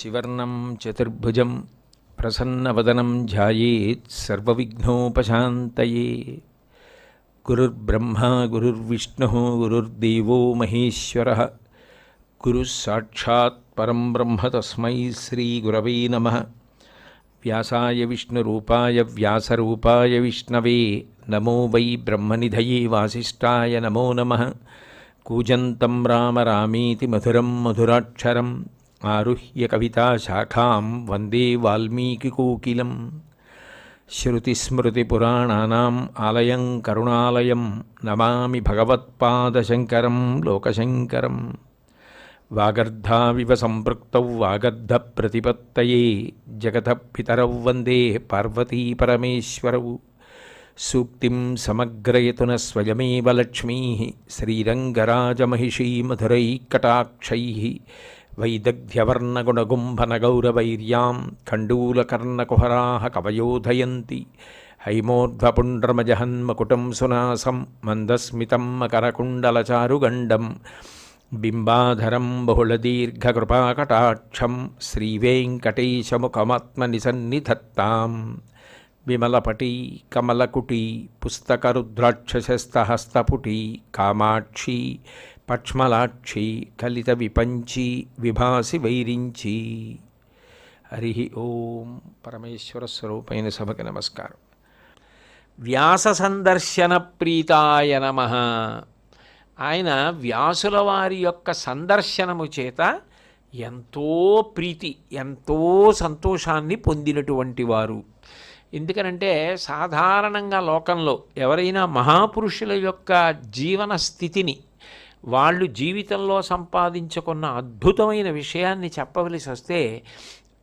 శశివర్ణం చతుర్భుజం ప్రసన్నవదనం ధ్యాయేత్ సర్వవిఘ్నోపశాంతయే. గురుర్బ్రహ్మా గురుర్విష్ణుః గురుర్దేవో మహేశ్వరః. గురుః సాక్షాత్ పరం బ్రహ్మ తస్మై శ్రీగురవే నమః. వ్యాసాయ విష్ణురూపాయ వ్యాసరూపాయ విష్ణవే నమో వై బ్రహ్మనిధయే వాసిష్ఠాయ నమో నమః. కూజంతం రామ రామేతి మధురం మధురాక్షరం ఆరుహ్య కవితాశాఖాం వందే వాల్మీకికోకిలం. శ్రుతిస్మృతిపురాణానాం ఆలయం కరుణాలయం నమామి భగవత్పాదశంకరం లోకశంకరం. వాగర్ధావివ సంపృక్తౌ వాగర్ధప్రతిపత్తయే జగతః పితరౌ వందే పార్వతీ పరమేశ్వరౌ. సూక్తిం సమగ్రయతున స్వయమేవ లక్ష్మీః శ్రీరంగరాజమహిషీ మధురైకటాక్షైః. వైదగ్ధ్యవర్ణగుణగుంభనగౌరవైర్యాం ఖండూలకర్ణకుహరాः కవయోధయంతి. హైమోర్ధ్వపుండ్రమజహన్మకుటం సునాసం మందస్మితం మకరకుండలచారుగండం. బింబాధరం బహుళదీర్ఘకృపాకటాక్షం శ్రీవేంకటేశముఖమాత్మనిసన్నిధత్తాం. విమలపటీ కమలకుటీ పుస్తకరుద్రాక్షసస్తహస్తపుటీ కామాక్షీ పక్ష్మలాక్షి కలిత విపంచి విభాసి వైరించి. హరి ఓం. పరమేశ్వర స్వరూపైన సభకి నమస్కారం. వ్యాస సందర్శన ప్రీతాయ నమః. ఆయన వ్యాసుల వారి యొక్క సందర్శనము చేత ఎంతో ప్రీతి, ఎంతో సంతోషాన్ని పొందినటువంటి వారు. ఎందుకనంటే సాధారణంగా లోకంలో ఎవరైనా మహాపురుషుల యొక్క జీవన స్థితిని, వాళ్ళు జీవితంలో సంపాదించుకున్న అద్భుతమైన విషయాన్ని చెప్పవలసి వస్తే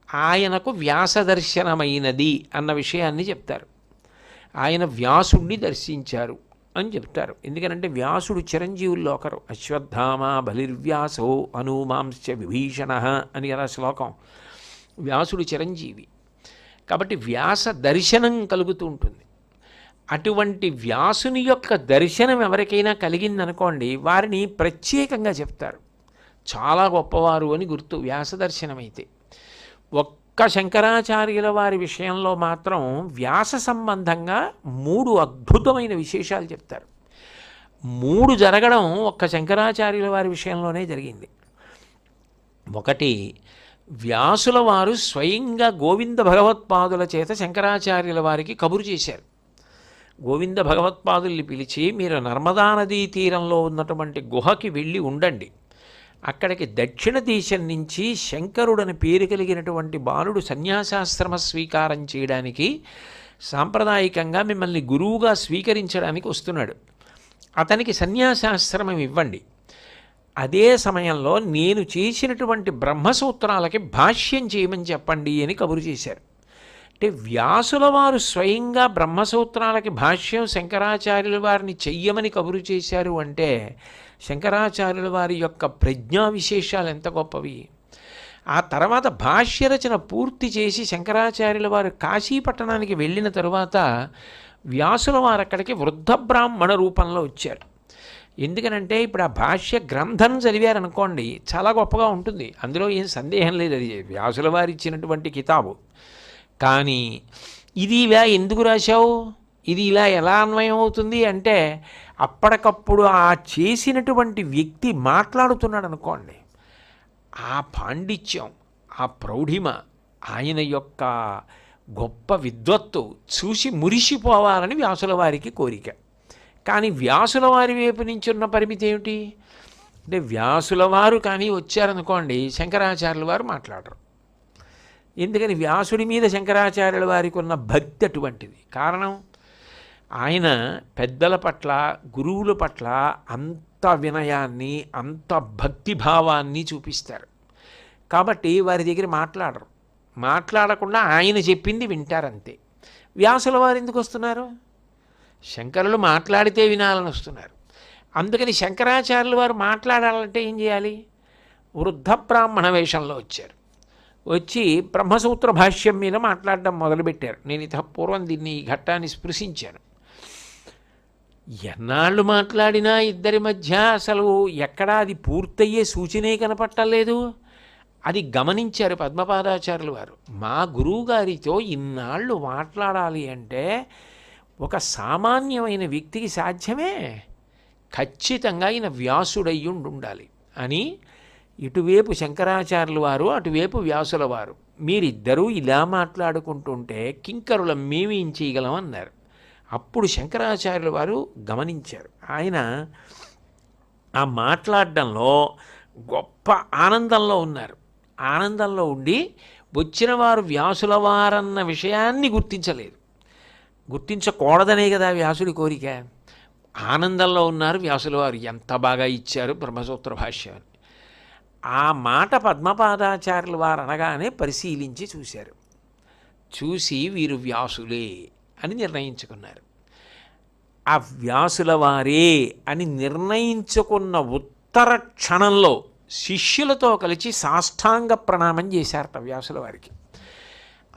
ఆయనకు వ్యాస దర్శనమైనది అన్న విషయాన్ని చెప్తారు. ఆయన వ్యాసుడిని దర్శించారు అని చెప్తారు. ఎందుకనంటే వ్యాసుడు చిరంజీవుల్లో ఒకరు. అశ్వత్థామ బలిర్వ్యాసో హనుమాంశ్చ విభీషణ అని అలా శ్లోకం. వ్యాసుడు చిరంజీవి కాబట్టి వ్యాస దర్శనం కలుగుతూ ఉంటుంది. అటువంటి వ్యాసుని యొక్క దర్శనం ఎవరికైనా కలిగిందనుకోండి, వారిని ప్రత్యేకంగా చెప్తారు, చాలా గొప్పవారు అని గుర్తు వ్యాస దర్శనమైతే. ఒక్క శంకరాచార్యుల వారి విషయంలో మాత్రం వ్యాస సంబంధంగా 3 అద్భుతమైన విశేషాలు చెప్తారు. 3 జరగడం ఒక్క శంకరాచార్యుల వారి విషయంలోనే జరిగింది. ఒకటి, వ్యాసుల వారు స్వయంగా గోవింద భగవత్పాదుల చేత శంకరాచార్యుల వారికి కబురు చేశారు. గోవింద భగవత్పాదుల్ని పిలిచి, మీరు నర్మదా నదీ తీరంలో ఉన్నటువంటి గుహకి వెళ్ళి ఉండండి. అక్కడికి దక్షిణ దేశం నుంచి శంకరుడని పేరు కలిగినటువంటి బాలుడు సన్యాసాశ్రమ స్వీకారం చేయడానికి, సాంప్రదాయికంగా మిమ్మల్ని గురువుగా స్వీకరించడానికి వస్తున్నాడు. అతనికి సన్యాసాశ్రమం ఇవ్వండి. అదే సమయంలో నేను చేసినటువంటి బ్రహ్మసూత్రాలకి భాష్యం చేయమని చెప్పండి అని కబురు చేశారు. అంటే వ్యాసుల వారు స్వయంగా బ్రహ్మసూత్రాలకి భాష్యం శంకరాచార్యుల వారిని చెయ్యమని కబురు చేశారు అంటే శంకరాచార్యుల వారి యొక్క ప్రజ్ఞా విశేషాలు ఎంత గొప్పవి. ఆ తర్వాత భాష్య రచన పూర్తి చేసి శంకరాచార్యుల వారు కాశీపట్టణానికి వెళ్ళిన తరువాత వ్యాసుల వారు అక్కడికి వృద్ధ బ్రాహ్మణ రూపంలో వచ్చారు. ఎందుకనంటే ఇప్పుడు ఆ భాష్య గ్రంథం చదివారనుకోండి, చాలా గొప్పగా ఉంటుంది, అందులో ఏం సందేహం లేదు, అది వ్యాసుల వారు ఇచ్చినటువంటి కితాబు. కానీ ఇది ఇలా ఎందుకు రాశావు, ఇది ఇలా ఎలా అన్వయం అవుతుంది అంటే అప్పటికప్పుడు ఆ చేసినటువంటి వ్యక్తి మాట్లాడుతున్నాడు అనుకోండి, ఆ పాండిత్యం, ఆ ప్రౌఢిమ, ఆయన యొక్క గొప్ప విద్వత్తు చూసి మురిసిపోవాలని వ్యాసుల వారికి కోరిక. కానీ వ్యాసుల వారి వైపు నుంచి ఉన్న పరిమితి ఏమిటి అంటే వ్యాసుల వారు కానీ వచ్చారనుకోండి, శంకరాచార్యుల వారు మాట్లాడరు. ఎందుకని? వ్యాసుడి మీద శంకరాచార్యుల వారికి ఉన్న భక్తి అటువంటిది. కారణం, ఆయన పెద్దల పట్ల, గురువుల పట్ల అంత వినయాన్ని, అంత భక్తిభావాన్ని చూపిస్తారు. కాబట్టి వారి దగ్గర మాట్లాడరు. మాట్లాడకుండా ఆయన చెప్పింది వింటారంతే. వ్యాసుల వారు ఎందుకు వస్తున్నారు? శంకరులు మాట్లాడితే వినాలని వస్తున్నారు. అందుకని శంకరాచార్యుల వారు మాట్లాడాలంటే ఏం చేయాలి? వృద్ధ బ్రాహ్మణ వేషంలో వచ్చారు. వచ్చి బ్రహ్మసూత్ర భాష్యం మీద మాట్లాడడం మొదలుపెట్టారు. నేను పూర్వం దీన్ని, ఈ ఘట్టాన్ని స్పృశించాను. ఎన్నాళ్ళు మాట్లాడినా ఇద్దరి మధ్య అసలు ఎక్కడా అది పూర్తయ్యే సూచనే కనపట్టలేదు. అది గమనించారు పద్మపాదాచార్యులు వారు. మా గురువుగారితో ఇన్నాళ్ళు మాట్లాడాలి అంటే ఒక సామాన్యమైన వ్యక్తికి సాధ్యమే? ఖచ్చితంగా ఆయన వ్యాసుడయ్యి ఉండాలి అని ఇటువైపు శంకరాచార్యుల వారు, అటువైపు వ్యాసుల వారు, మీరిద్దరూ ఇలా మాట్లాడుకుంటుంటే కింకరులం మేమేం చేయగలం అన్నారు. అప్పుడు శంకరాచార్యుల వారు గమనించారు. ఆయన ఆ మాట్లాడడంలో గొప్ప ఆనందంలో ఉన్నారు. ఆనందంలో ఉండి వచ్చిన వారు వ్యాసుల వారన్న విషయాన్ని గుర్తించలేదు. గుర్తించకూడదనే కదా వ్యాసుడి కోరిక. ఆనందంలో ఉన్నారు వ్యాసుల వారు. ఎంత బాగా ఇచ్చారు బ్రహ్మసూత్ర భాష్యాన్ని. ఆ మాట పద్మపాదాచార్యుల వారు అనగానే పరిశీలించి చూశారు. చూసి వీరు వ్యాసులే అని నిర్ణయించుకున్నారు. ఆ వ్యాసుల వారే అని నిర్ణయించుకున్న ఉత్తర క్షణంలో శిష్యులతో కలిసి సాష్టాంగ ప్రణామం చేశారట వ్యాసుల వారికి.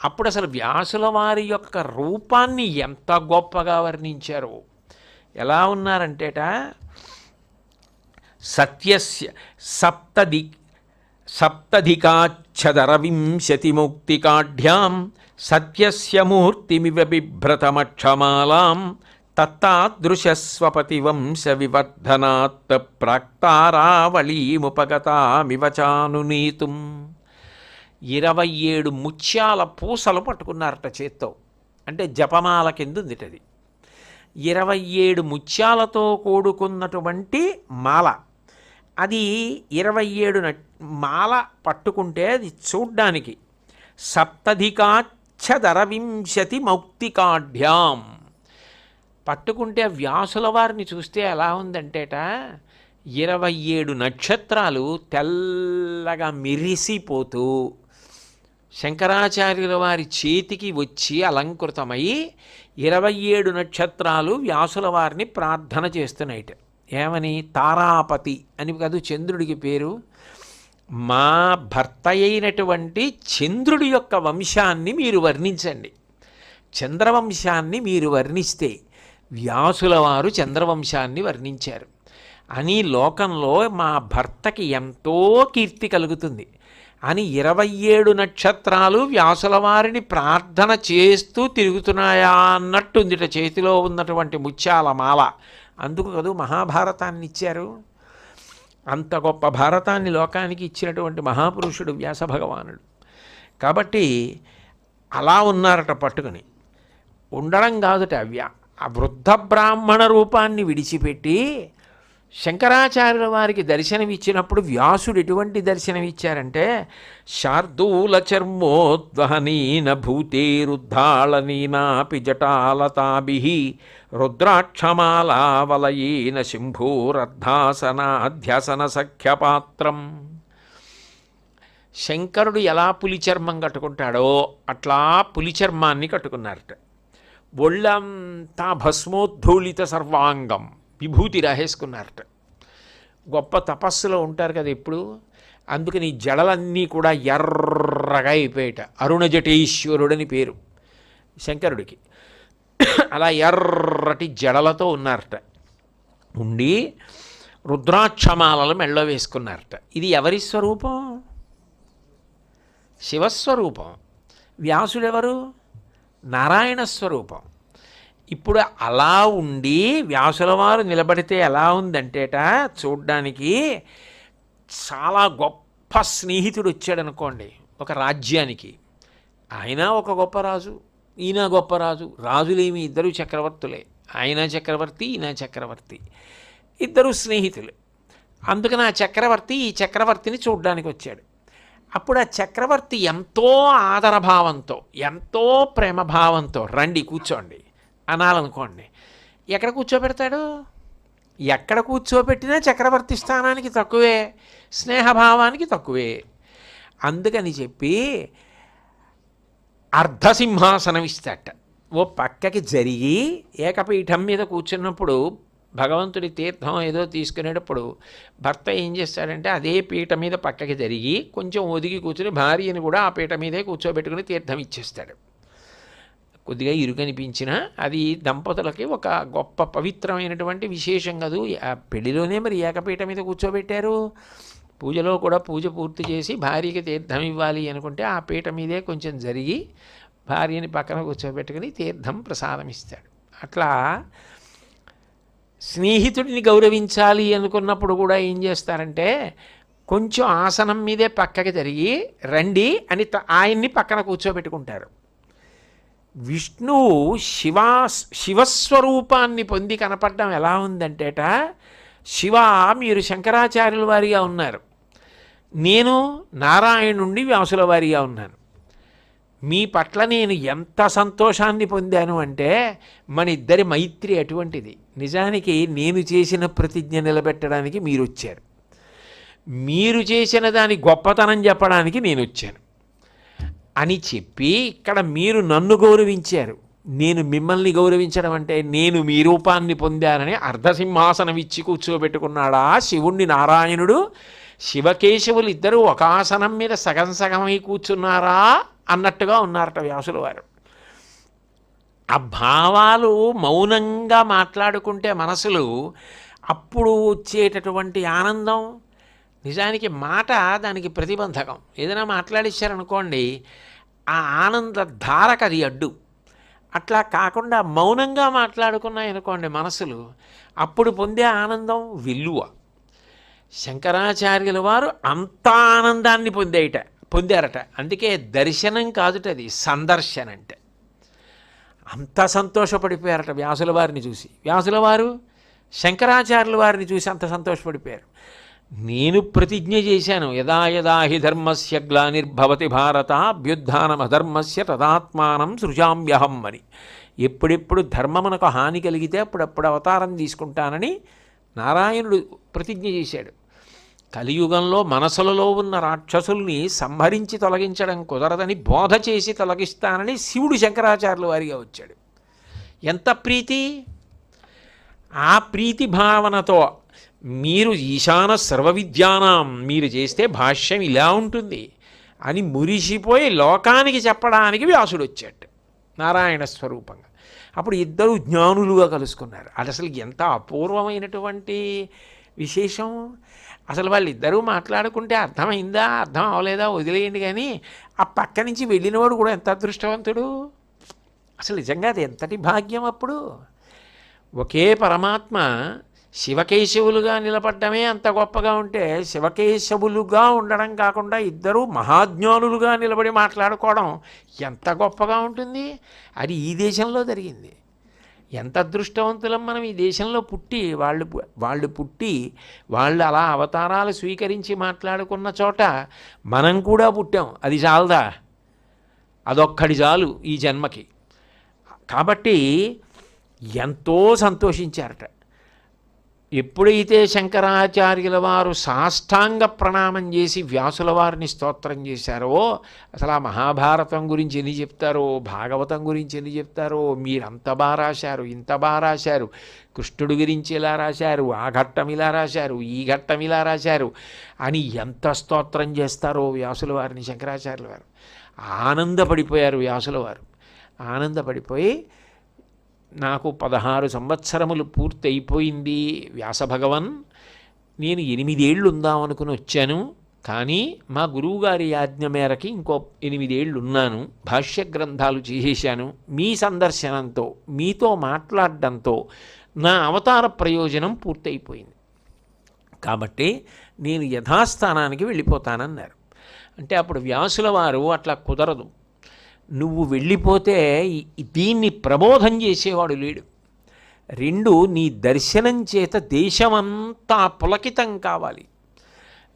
అప్పుడు అసలు వ్యాసుల వారి యొక్క రూపాన్ని ఎంత గొప్పగా వర్ణించారో. ఎలా ఉన్నారంటేట, సత్యస్య సప్తధికాచ్ఛదరవింశతిముక్తికాఢ్యాం సత్యస్య మూర్తిమివ బిభ్రతమక్షమాలాం తత్తాదృశస్వపతివంశ వివర్ధనాత్ ప్రాక్తారావళీముపగతామివ చానునీతుం. 27 ముత్యాల పూసలు పట్టుకున్నారట చేత్తో. అంటే జపమాల కింద ఉందిటది. 27 ముత్యాలతో కూడుకున్నటువంటి మాల. అది 27 మాల పట్టుకుంటే అది చూడ్డానికి సప్తధికాచ్ఛదరవింశతి మౌక్తికాఢ్యాం. పట్టుకుంటే వ్యాసుల వారిని చూస్తే ఎలా ఉందంటేట, 27 నక్షత్రాలు తెల్లగా మెరిసిపోతూ శంకరాచార్యుల వారి చేతికి వచ్చి అలంకృతమై 27 నక్షత్రాలు వ్యాసుల వారిని ప్రార్థన చేస్తున్నాయిట. ఏమని? తారాపతి అని కాదు చంద్రుడికి పేరు. మా భర్త అయినటువంటి చంద్రుడి యొక్క వంశాన్ని మీరు వర్ణించండి. చంద్రవంశాన్ని మీరు వర్ణిస్తే వ్యాసుల వారు చంద్రవంశాన్ని వర్ణించారు అని లోకంలో మా భర్తకి ఎంతో కీర్తి కలుగుతుంది అని 27 నక్షత్రాలు వ్యాసుల వారిని ప్రార్థన చేస్తూ తిరుగుతున్నాయా అన్నట్టుందిట చేతిలో ఉన్నటువంటి ముత్యాల మాల. అందుకు కదూ మహాభారతాన్ని ఇచ్చారు. అంత గొప్ప భారతాన్ని లోకానికి ఇచ్చినటువంటి మహాపురుషుడు వ్యాస భగవానుడు. కాబట్టి అలా ఉన్నారట పట్టుకుని. ఉండడం కాదుట, ఆ వృద్ధ బ్రాహ్మణ రూపాన్ని విడిచిపెట్టి శంకరాచార్యుల వారికి దర్శనమిచ్చినప్పుడు వ్యాసుడు ఎటువంటి దర్శనమిచ్చారంటే, శార్దూల చర్మోద్వహనీన భూతేరుద్ధాళనీనాపి జటాలతాభిః రుద్రాక్షమాలావలయేన శంభోరర్ధాసనాధ్యసన సఖ్యపాత్రం. శంకరుడు ఎలా పులిచర్మం కట్టుకుంటాడో అట్లా పులిచర్మాన్ని కట్టుకున్నారట. ఒళ్ళంతా భస్మోద్ధూళిత సర్వాంగం విభూతి రాహేసుకున్నారట. గొప్ప తపస్సులో ఉంటారు కదా ఎప్పుడు. అందుకని జడలన్నీ కూడా ఎర్రగా అయిపోయాట. అరుణజటేశ్వరుడని పేరు శంకరుడికి. అలా ఎర్రటి జడలతో ఉన్నారట. ఉండి రుద్రాక్షమాలలు మెళ్ళో వేసుకున్నారట. ఇది ఎవరి స్వరూపం? శివస్వరూపం. వ్యాసుడెవరు? నారాయణ స్వరూపం. ఇప్పుడు అలా ఉండి వ్యాసుల వారు నిలబడితే ఎలా ఉందంటేట, చూడ్డానికి చాలా గొప్ప స్నేహితుడు వచ్చాడు అనుకోండి ఒక రాజ్యానికి. ఆయన ఒక గొప్ప రాజు, ఈయన గొప్ప రాజు. రాజులేమి ఇద్దరు చక్రవర్తులే. ఆయన చక్రవర్తి, ఈయన చక్రవర్తి, ఇద్దరు స్నేహితులు. అందుకని ఆ చక్రవర్తి ఈ చక్రవర్తిని చూడ్డానికి వచ్చాడు. అప్పుడు ఆ చక్రవర్తి ఎంతో ఆదరభావంతో, ఎంతో ప్రేమభావంతో రండి కూర్చోండి అనాలనుకోండి. ఎక్కడ కూర్చోబెడతాడు? ఎక్కడ కూర్చోబెట్టినా చక్రవర్తి స్థానానికి తక్కువే, స్నేహభావానికి తక్కువే. అందుకని చెప్పి అర్ధసింహాసనం ఇస్తాట. ఓ పక్కకి జరిగి ఏకపీఠం మీద కూర్చున్నప్పుడు భగవంతుడి తీర్థం ఏదో తీసుకునేటప్పుడు భర్త ఏం చేస్తాడంటే అదే పీఠ మీద పక్కకి జరిగి కొంచెం ఒదిగి కూర్చుని భార్యని కూడా ఆ పీఠ మీదే కూర్చోబెట్టుకుని తీర్థం ఇచ్చేస్తాడు. కొద్దిగా ఇరుకనిపించినా అది దంపతులకి ఒక గొప్ప పవిత్రమైనటువంటి విశేషం కాదు. ఆ పెళ్లిలోనే మరి ఏకపీఠ మీద కూర్చోబెట్టారు. పూజలో కూడా పూజ పూర్తి చేసి భార్యకి తీర్థం ఇవ్వాలి అనుకుంటే ఆ పీట మీదే కొంచెం జరిగి భార్యని పక్కన కూర్చోబెట్టుకుని తీర్థం ప్రసాదం ఇస్తాడు. అట్లా స్నేహితుడిని గౌరవించాలి అనుకున్నప్పుడు కూడా ఏం చేస్తారంటే కొంచెం ఆసనం మీదే పక్కకి జరిగి రండి అని ఆయన్ని పక్కన కూర్చోబెట్టుకుంటారు. విష్ణువు శివస్వరూపాన్ని పొంది కనపడడం ఎలా ఉందంటేట, శివ మీరు శంకరాచార్యుల వారిగా ఉన్నారు, నేను నారాయణుండి వ్యాసుల వారిగా ఉన్నాను. మీ పట్ల నేను ఎంత సంతోషాన్ని పొందాను అంటే మన ఇద్దరి మైత్రి అటువంటిది. నిజానికి నేను చేసిన ప్రతిజ్ఞ నిలబెట్టడానికి మీరు వచ్చారు, మీరు చేసిన దాని గొప్పతనం చెప్పడానికి నేను వచ్చాను అని చెప్పి ఇక్కడ మీరు నన్ను గౌరవించారు, నేను మిమ్మల్ని గౌరవించడం అంటే నేను మీ రూపాన్ని పొందానని అర్ధసింహాసనం ఇచ్చి కూర్చోబెట్టుకున్నాడా శివుణ్ణి నారాయణుడు. శివకేశవులు ఇద్దరూ ఒక ఆసనం మీద సగం సగమై కూర్చున్నారా అన్నట్టుగా ఉన్నారట వ్యాసుల వారు. ఆ భావాలు మౌనంగా మాట్లాడుకుంటే మనసులు అప్పుడు వచ్చేటటువంటి ఆనందం, నిజానికి మాట దానికి ప్రతిబంధకం. ఏదైనా మాట్లాడిచ్చారనుకోండి ఆ ఆనంద ధారకు అది అడ్డు. అట్లా కాకుండా మౌనంగా మాట్లాడుకున్నాయనుకోండి మనసులు, అప్పుడు పొందే ఆనందం విలువ. శంకరాచార్యుల వారు అంత ఆనందాన్ని పొందారట. అందుకే దర్శనం కాదుటది సందర్శన అంటే. అంత సంతోషపడిపోయారట వ్యాసుల వారిని చూసి. వ్యాసుల వారు శంకరాచార్యుల వారిని చూసి అంత సంతోషపడిపోయారు. నేను ప్రతిజ్ఞ చేశాను, యదా యదా హి ధర్మస్య గ్లానిర్భవతి భారత అభ్యుత్థానమధర్మస్య తదాత్మానం సృజామ్యహం అని. ఎప్పుడెప్పుడు ధర్మమునకు హాని కలిగితే అప్పుడప్పుడు అవతారం తీసుకుంటానని నారాయణుడు ప్రతిజ్ఞ చేశాడు. కలియుగంలో మనసులలో ఉన్న రాక్షసుల్ని సంహరించి తొలగించడం కుదరదని బోధ చేసి తొలగిస్తానని శివుడు శంకరాచార్యుల వారిగా వచ్చాడు. ఎంత ప్రీతి! ఆ ప్రీతి భావనతో మీరు ఈశాన సర్వవిద్యానాం మీరు చేస్తే భాష్యం ఇలా ఉంటుంది అని మురిసిపోయి లోకానికి చెప్పడానికి వ్యాసుడు వచ్చాడు నారాయణ స్వరూపంగా. అప్పుడు ఇద్దరు జ్ఞానులుగా కలుసుకున్నారు. అది అసలు ఎంత అపూర్వమైనటువంటి విశేషం. అసలు వాళ్ళిద్దరూ మాట్లాడుకుంటే అర్థమైందా అర్థం అవలేదా వదిలేయండి, కానీ ఆ పక్క నుంచి వెళ్ళినవాడు కూడా ఎంత అదృష్టవంతుడు. అసలు నిజంగా అది ఎంతటి భాగ్యం. అప్పుడు ఒకే పరమాత్మ శివకేశవులుగా నిలబడ్డమే అంత గొప్పగా ఉంటే, శివకేశవులుగా ఉండడం కాకుండా ఇద్దరూ మహాజ్ఞానులుగా నిలబడి మాట్లాడుకోవడం ఎంత గొప్పగా ఉంటుంది. అది ఈ దేశంలో జరిగింది. ఎంత అదృష్టవంతులం మనం ఈ దేశంలో పుట్టి, వాళ్ళు పుట్టి వాళ్ళు అలా అవతారాలు స్వీకరించి మాట్లాడుకున్న చోట మనం కూడా పుట్టాం. అది చాలదా? అదొక్కడి చాలు ఈ జన్మకి. కాబట్టి ఎంతో సంతోషించారట. ఎప్పుడైతే శంకరాచార్యుల వారు సాష్టాంగ ప్రణామం చేసి వ్యాసుల వారిని స్తోత్రం చేశారో, అసలు ఆ మహాభారతం గురించి ఎన్ని చెప్తారో, భాగవతం గురించి ఎన్ని చెప్తారో, మీరంత బాగా రాశారు, ఇంత బాగా రాశారు, కృష్ణుడి గురించి ఇలా రాశారు, ఆ ఘట్టం ఇలా రాశారు, ఈ ఘట్టం ఇలా రాశారు అని ఎంత స్తోత్రం చేస్తారో వ్యాసుల వారిని శంకరాచార్యుల వారు. ఆనందపడిపోయారు వ్యాసుల వారు. ఆనందపడిపోయి నాకు 16 సంవత్సరములు పూర్తి అయిపోయింది వ్యాసభగవన్, నేను 8 ఏళ్ళు ఉందామనుకుని వచ్చాను, కానీ మా గురువుగారి ఆజ్ఞ మేరకి ఇంకో 8 ఏళ్ళు ఉన్నాను, భాష్య గ్రంథాలు చేసేశాను. మీ సందర్శనంతో మీతో మాట్లాడడంతో నా అవతార ప్రయోజనం పూర్తయిపోయింది, కాబట్టి నేను యథాస్థానానికి వెళ్ళిపోతానన్నారు. అంటే అప్పుడు వ్యాసుల వారు అట్లా కుదరదు, నువ్వు వెళ్ళిపోతే దీన్ని ప్రబోధం చేసేవాడు లేడు. 2 నీ దర్శనం చేత దేశమంతా పులకితం కావాలి.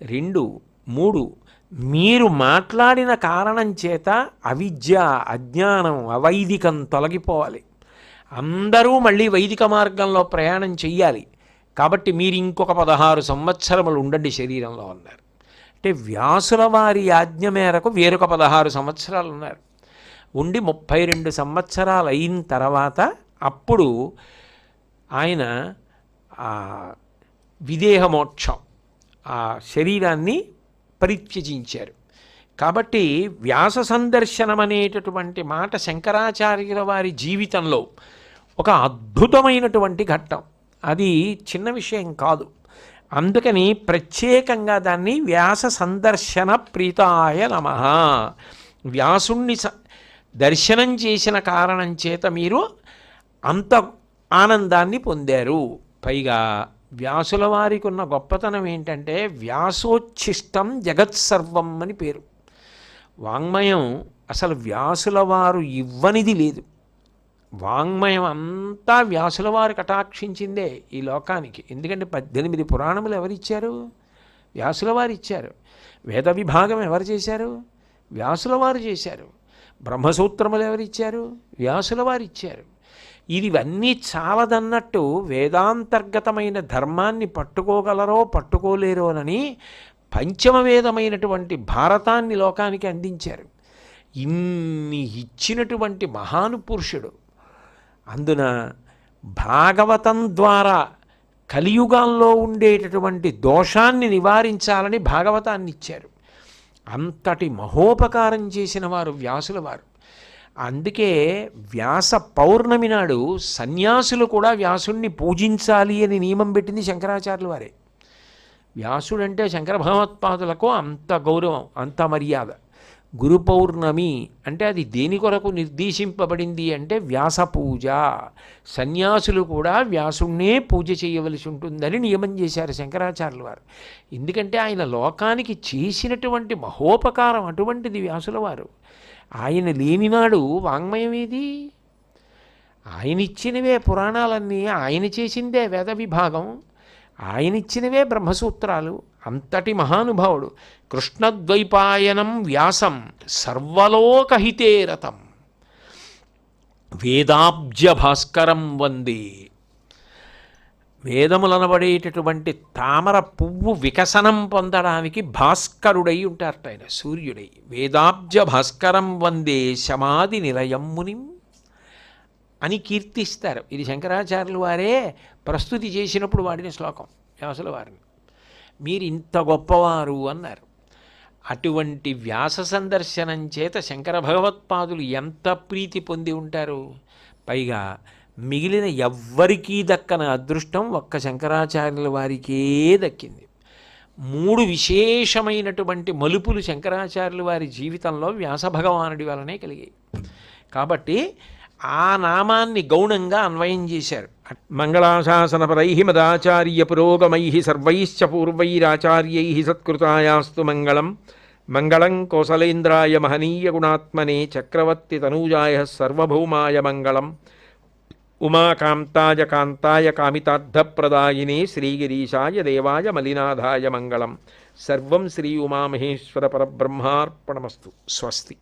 2 3 మీరు మాట్లాడిన కారణం చేత అవిద్య అజ్ఞానం అవైదికం తొలగిపోవాలి. అందరూ మళ్ళీ వైదిక మార్గంలో ప్రయాణం చెయ్యాలి. కాబట్టి మీరు ఇంకొక 16 సంవత్సరములు ఉండండి శరీరంలో అన్నారు. అంటే వ్యాసుల వారి ఆజ్ఞ మేరకు వేరొక 16 సంవత్సరాలు ఉన్నారు. ఉండి 32 సంవత్సరాలు అయిన తర్వాత అప్పుడు ఆయన విదేహమోక్షం ఆ శరీరాన్ని పరిత్యజించారు. కాబట్టి వ్యాస సందర్శనం అనేటటువంటి మాట శంకరాచార్యుల వారి జీవితంలో ఒక అద్భుతమైనటువంటి ఘట్టం. అది చిన్న విషయం కాదు. అందుకని ప్రత్యేకంగా దాన్ని వ్యాస సందర్శన ప్రీతాయ నమః. వ్యాసుణ్ణి దర్శనం చేసిన కారణం చేత మీరు అంత ఆనందాన్ని పొందారు. పైగా వ్యాసుల వారికి ఉన్న గొప్పతనం ఏంటంటే వ్యాసోచ్ఛిష్టం జగత్సర్వం అని పేరు. వాంగ్మయం అసలు వ్యాసుల వారు ఇవ్వనిది లేదు. వాంగ్మయం అంతా వ్యాసుల వారు కటాక్షించిందే ఈ లోకానికి. ఎందుకంటే 18 పురాణములు ఎవరిచ్చారు? వ్యాసుల వారు ఇచ్చారు. వేద విభాగం ఎవరు చేశారు? వ్యాసుల వారు చేశారు. బ్రహ్మసూత్రములు ఎవరిచ్చారు? వ్యాసుల వారు ఇచ్చారు. ఇవన్నీ చాలదన్నట్టు వేదాంతర్గతమైన ధర్మాన్ని పట్టుకోగలరో పట్టుకోలేరోనని పంచమ వేదమైనటువంటి భారతాన్ని లోకానికి అందించారు. ఇన్ని ఇచ్చినటువంటి మహానుపురుషుడు. అందున భాగవతం ద్వారా కలియుగంలో ఉండేటటువంటి దోషాన్ని నివారించాలని భాగవతాన్ని ఇచ్చారు. అంతటి మహోపకారం చేసిన వారు వ్యాసుల వారు. అందుకే వ్యాస పౌర్ణమి నాడు సన్యాసులు కూడా వ్యాసుణ్ణి పూజించాలి అని నియమం పెట్టింది శంకరాచార్యుల వారే. వ్యాసుడంటే శంకర భగవత్పాదులకు అంత గౌరవం, అంత మర్యాద. గురు పౌర్ణమి అంటే అది దేని కొరకు నిర్దేశింపబడింది అంటే వ్యాస పూజ. సన్యాసులు కూడా వ్యాసుణ్ణే పూజ చేయవలసి ఉంటుందని నియమం చేశారు శంకరాచార్యుల వారు. ఎందుకంటే ఆయన లోకానికి చేసినటువంటి మహోపకారం అటువంటిది వ్యాసుల వారు. ఆయన లేనినాడు వాంగ్మయం ఏది? ఆయన ఇచ్చినవే పురాణాలన్నీ, ఆయన చేసిందే వేద విభాగం, ఆయన ఇచ్చినవే బ్రహ్మసూత్రాలు. అంతటి మహానుభావుడు. కృష్ణద్వైపాయనం వ్యాసం సర్వలోకహితే రతం వేదాబ్జ భాస్కరం వందే. వేదములనబడేటటువంటి తామర పువ్వు వికసనం పొందడానికి భాస్కరుడై ఉంటారట ఆయన, సూర్యుడై. వేదాబ్జ భాస్కరం వందే శమాది నిలయం మునిం అని కీర్తిస్తారు. ఇది శంకరాచార్యుల వారే ప్రస్తుతి చేసినప్పుడు వాడిన శ్లోకం వ్యాసుల వారిని. మీరు ఇంత గొప్పవారు అన్నారు. అటువంటి వ్యాస సందర్శనం చేత శంకర భగవత్పాదులు ఎంత ప్రీతి పొంది ఉంటారు. పైగా మిగిలిన ఎవ్వరికీ దక్కన అదృష్టం ఒక్క శంకరాచార్యుల వారికే దక్కింది. 3 విశేషమైనటువంటి మలుపులు శంకరాచార్యుల వారి జీవితంలో వ్యాస భగవానుడి వలనే కలిగాయి. కాబట్టి ఆ నామాన్ని గౌణంగా అన్వయం చేశారు. మంగళాశాసనపరై మదాచార్య పురోగమై సర్వైశ్చ పూర్వైరాచార్యై సత్కృతాయాస్తు మంగళం. మంగళం కోసలేంద్రాయ మహనీయ గుణాత్మనే చక్రవర్తి తనూజాయ సర్వభౌమాయ మంగళం. ఉమాకాంతాయ కాంతాయ కామితార్థప్రదాయినే శ్రీగిరీశాయ దేవాయ మలినాథాయ మంగళం. సర్వం శ్రీ ఉమామహేశ్వర పరబ్రహ్మార్పణమస్తు. స్వస్తి.